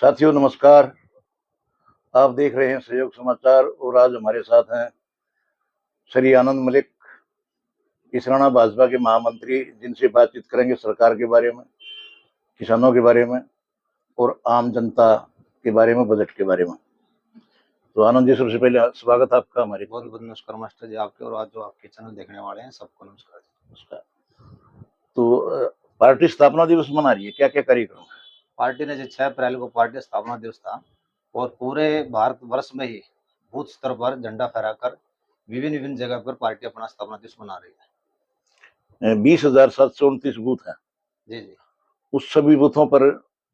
साथियों नमस्कार। आप देख रहे हैं सहयोग समाचार और आज हमारे साथ हैं श्री आनंद मलिक, इसराना भाजपा के महामंत्री, जिनसे बातचीत करेंगे सरकार के बारे में, किसानों के बारे में और आम जनता के बारे में, बजट के बारे में। तो आनंद जी, सबसे पहले स्वागत आपका हमारे। बहुत बहुत नमस्कार मास्टर जी आपके, और आज जो आपके चैनल देखने वाले हैं सबको नमस्कार जी। नमस्कार। तो पार्टी स्थापना दिवस मना रही है, क्या क्या कार्यक्रम? पार्टी ने जो 6 अप्रैल को पार्टी स्थापना दिवस था और पूरे भारत वर्ष में ही बूथ स्तर पर झंडा फहराकर विभिन्न विभिन्न जगह पर पार्टी अपना स्थापना दिवस मना रही है 20,729 बूथ हैं। जी जी उस सभी बूथों पर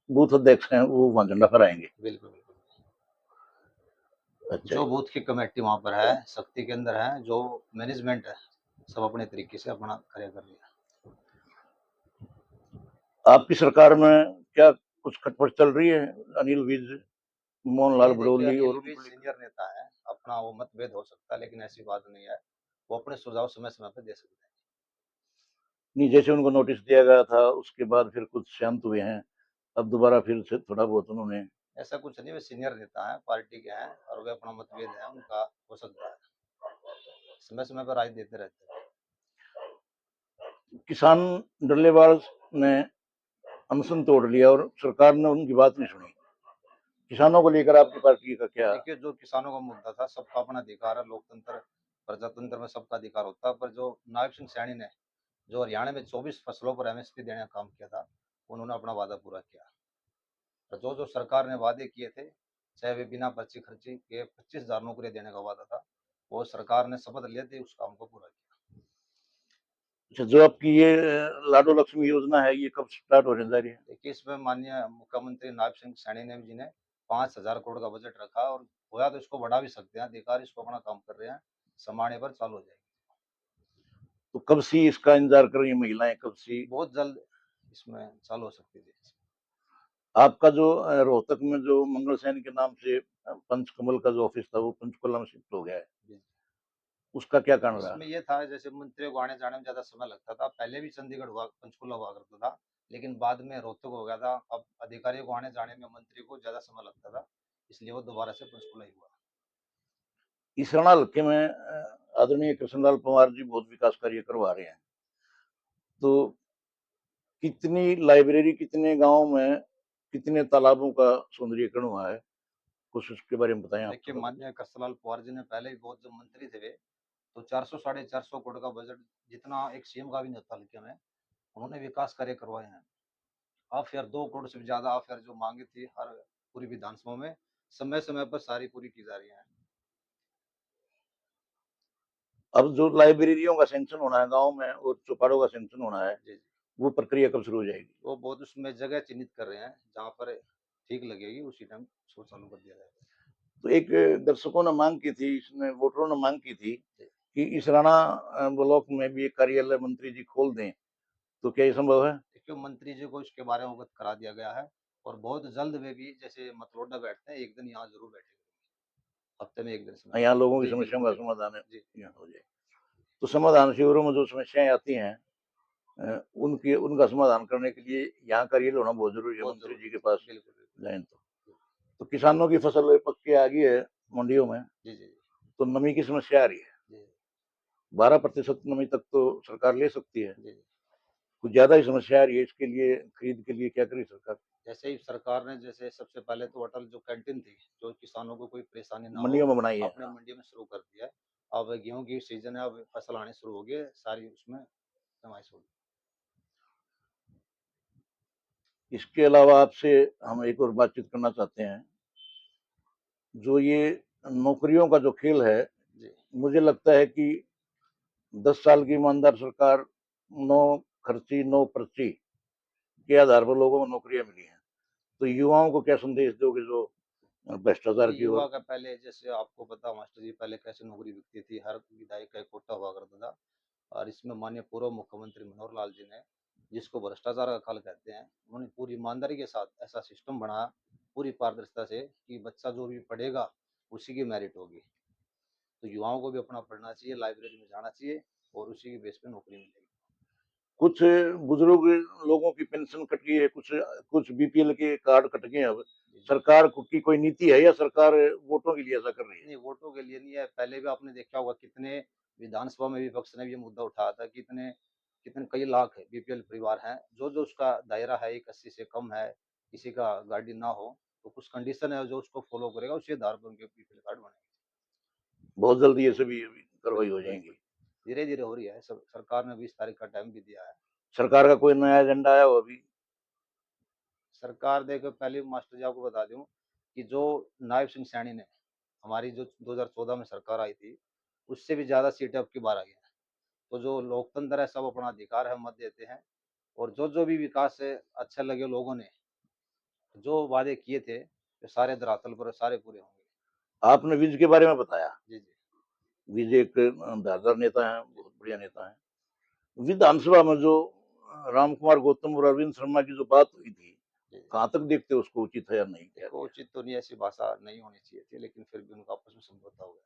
बूथ अध्यक्ष हैं, वो वहां झंडा फहराएंगे। बिल्कुल बिल्कुल। अच्छा, जो बूथ की कमेटी वहां पर है, शक्ति केंद्र है, जो मैनेजमेंट है, सब अपने तरीके से अपना कार्य कर रही है। आपकी सरकार में क्या कुछ खटपट चल रही है? अनिल विज, मोहनलाल देखिए, बड़ौली और अनिल भी उनको लेकर? सीनियर नेता है, अपना वो मतभेद हो सकता है, लेकिन ऐसी बात नहीं है, वो अपने सुझाव समय समय पर दे सकते हैं। नहीं, जैसे उनको नोटिस दिया गया था उसके बाद फिर कुछ शांत हुए हैं, अब दोबारा फिर से थोड़ा बहुत उन्होंने। ऐसा कुछ नहीं, वे सीनियर नेता है, पार्टी के हैं, और वे अपना मतभेद है उनका हो सकता है, समय समय पर राय देते रहते हैं। किसान डल्लेबाज ने अनशन तोड़ लिया और सरकार ने उनकी बात नहीं सुनी। किसानों को लेकर आपकी पार्टी का क्या? देखिए, जो किसानों का मुद्दा था, सबका अपना अधिकार है, लोकतंत्र प्रजातंत्र में सबका अधिकार होता है, पर जो नायब सिंह सैनी ने जो हरियाणा में 24 फसलों पर एमएसपी देने का काम किया था, उन्होंने अपना वादा पूरा किया। और जो जो सरकार ने वादे किए थे, चाहे वे बिना पर्ची खर्ची के 25,000 नौकरी देने का वादा था, वो सरकार ने शपथ लिए थे, उस काम को पूरा किया। अच्छा, जो आपकी ये लाडो लक्ष्मी योजना है, ये कब स्टार्ट होने जा रही है? देखिए, इसमें माननीय मुख्यमंत्री नायब सिंह सैनी ने जी ने 5,000 करोड़ का बजट रखा, और होया तो इसको बढ़ा भी सकते हैं, अधिकारी इसको अपना काम कर रहे हैं, समाने पर चालू हो जाएगी। तो कब से इसका इंतजार कर रही है महिलाएं, कब से? बहुत जल्द इसमें चालू हो सकती थी। आपका जो रोहतक में जो मंगल सैन के नाम से पंचकमल का जो ऑफिस था, वो पंचकुला में शिफ्ट हो गया है, उसका क्या कारण रहा? इसमें ये था, जैसे मंत्रियों को आने जाने में ज्यादा समय लगता था, पहले भी चंडीगढ़ हुआ, पंचकुला हुआ करता था, लेकिन बाद में रोहतक हो गया था। अब अधिकारियों को आने जाने में मंत्री को ज्यादा समय लगता था, इसलिए वो दोबारा से पंचकुला ही हुआ। इसराना हल्के में आदरणीय कृष्णलाल पंवार जी बहुत विकास कार्य करवा रहे हैं। तो कितनी लाइब्रेरी, कितने गांव में, कितने तालाबों का सौंदर्यीकरण हुआ है, कुछ उसके बारे में बताएं आप देखिए, थोड़ा। माननीय कृष्णलाल पवार जी ने पहले भी बहुत, जब मंत्री थे वे, तो 400 450 करोड़ का बजट, जितना एक सीएम का भी नहीं होता हल्के में, उन्होंने विकास कार्य करवाए हैं। अब यार 2 करोड़ से भी ज्यादा अब यार जो मांगे थी, हर पूरी विधानसभा में समय समय पर सारी पूरी की जा रही है। अब जो लाइब्रेरियों का सेंक्शन होना है गांव में और चौपाड़ों का सेंक्शन होना है, जी जी, वो प्रक्रिया कब शुरू हो जाएगी? वो बहुत उसमें जगह चिन्हित कर रहे हैं, जहाँ पर ठीक लगेगी उसी टाइम उसको चालू कर दिया जाएगा। तो एक दर्शकों ने मांग की थी, इसमें वोटरों ने मांग की थी कि इस राणा ब्लॉक में भी एक कार्यालय मंत्री जी खोल दें, तो क्या ये संभव है? देखिए, मंत्री जी को इसके बारे में अवगत करा दिया गया है, और बहुत जल्द वे भी, जैसे मतलोडा बैठते हैं, एक दिन यहाँ जरूर बैठेंगे, हफ्ते में एक दिन समय यहाँ लोगों की जी समस्याओं बिल्कुल का बिल्कुल समाधान जी। यहाँ हो जाए। तो समाधान शिविरों में जो समस्याएं आती हैं, उनके उनका समाधान करने के लिए यहाँ कार्यालय होना बहुत जरूरी है, बहुत मंत्री जी जरूरी के है, पास बिल्कुल बिल्कुल। जाए तो किसानों की फसल पक के आ गई है मंडियों में, जी जी तो नमी की समस्या आ रही है। जी 12% नमी तक तो सरकार ले सकती है, जी जी। कुछ ज्यादा ही समस्या आ रही है, इसके लिए खरीद के लिए क्या करी सरकार? जैसे ही सरकार ने, जैसे सबसे पहले तो अटल जो कैंटीन थी, जो किसानों को कोई परेशानी ना हो, मंडियों में बनाई है। अपने मंडी में शुरू कर दिया है। अब गेहूं की सीजन है, अब फसल आनी शुरू हो गई है, सारी उसमें कमाई शुरू। इसके अलावा आपसे हम एक और बातचीत करना चाहते हैं। जो ये नौकरियों का जो खेल है, जी मुझे लगता है कि 10 साल की ईमानदार सरकार, नो खर्ची नो पर्ची के आधार पर लोगों को नौकरियां मिली हैं। तो युवाओं को क्या संदेश दोगे जो भ्रष्टाचार देखिए, की युवा ओर? का पहले, जैसे आपको पता मास्टर जी, पहले कैसे नौकरी बिकती थी, हर विधायक का एक कोटा हुआ करता था, और इसमें माननीय पूर्व मुख्यमंत्री मनोहर लाल जी ने, जिसको भ्रष्टाचार का काल कहते हैं, उन्होंने पूरी ईमानदारी के साथ ऐसा सिस्टम बनाया, पूरी पारदर्शिता से, कि बच्चा जो भी पढ़ेगा उसी की मेरिट होगी। तो युवाओं को भी अपना पढ़ना चाहिए, लाइब्रेरी में जाना चाहिए, और उसी के बेस पे नौकरी मिलेगी। कुछ बुजुर्ग लोगों की पेंशन कट गई है, कुछ कुछ बीपीएल के कार्ड कट गए हैं। अब जी, जी। सरकार की कोई नीति है या सरकार वोटों के लिए ऐसा कर रही है? नहीं, वोटों के लिए नहीं है। पहले भी आपने देखा होगा कितने विधानसभा में विपक्ष ने भी ये मुद्दा उठाया था कि इतने कितने कई लाख बीपीएल परिवार हैं, जो उसका दायरा है एक 80 से कम है, किसी का गाड़ी ना हो, तो कुछ कंडीशन है जो उसको फॉलो करेगा, उसी आधार पर उनके बीपीएल कार्ड बनेंगे। बहुत जल्दी ये सभी कार्रवाई हो बिल्कुल, जाएंगी। बिल्कुल। धीरे-धीरे हो रही है। सरकार ने 20 तारीख का टाइम भी दिया है। सरकार का कोई नया एजेंडा आया हो अभी? सरकार देखो, पहले मास्टर जी आपको बता दूँ कि जो नायब सिंह सैनी ने हमारी जो 2014 में सरकार आई थी, उससे भी ज़्यादा सीटें अब की बार आई हैं। तो जो लोकतंत्र है, सब अपना अधिकार है, मत देते हैं और जो भी विकास है अच्छा लगे लोगों ने, जो वादे किए थे, वो सारे धरातल पर सारे पूरे होंगे। आपने विज के बारे में बताया। जी, जी। विज एक धारदार नेता है, जी, बहुत बढ़िया नेता है। विधानसभा में जो राम कुमार गौतम और अरविंद शर्मा की जो बात हुई थी, जी, जी। कहाँ तक देखते हो उसको उचित है या नहीं? क्या देखो, क्या? उचित तो नहीं, ऐसी भाषा नहीं होनी चाहिए थी, लेकिन फिर भी उनका आपस में समझौता हो गया।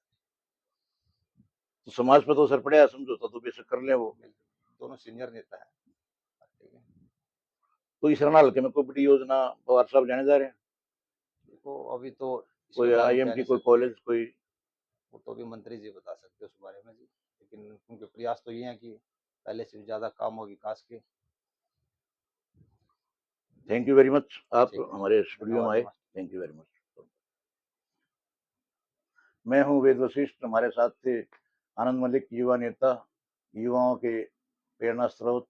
तो समाज पर तो असर पड़ेगा, समझौता तो बेशक कर ले वो। बिल्कुल, दोनों सीनियर नेता हैं। ठीक है। तो इस रण हल्के में कोई बड़ी योजना पवार साहब जाने जा रहे हैं? देखो, अभी तो इसके कोई बारे में कह आईएमटी, नहीं कोई सकते। कॉलेज, कोई? वो तो अभी मंत्री जी बता सकते हैं उस बारे में जी। लेकिन उनके प्रयास तो ये हैं कि पहले से भी ज़्यादा काम हो विकास के। थैंक यू वेरी मच, आप ठीक है। हमारे स्टूडियो में धन्यवाद आए। नमस्ते। Thank you very much. मैं हूँ वेद वशिष्ठ, हमारे साथ थे आनंद मलिक, युवा नेता, युवाओं के प्रेरणा स्रोत,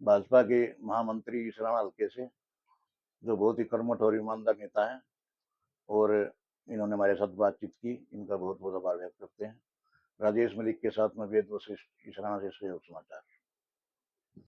भाजपा के महामंत्री इस रण हल्के से, जो बहुत ही कर्मठ और ईमानदार नेता हैं, और इन्होंने हमारे साथ बातचीत की। इनका बहुत बहुत आभार व्यक्त करते हैं। राजेश मलिक के साथ में वेद वशिष्ठ, इस रण से सहयोग समाचार।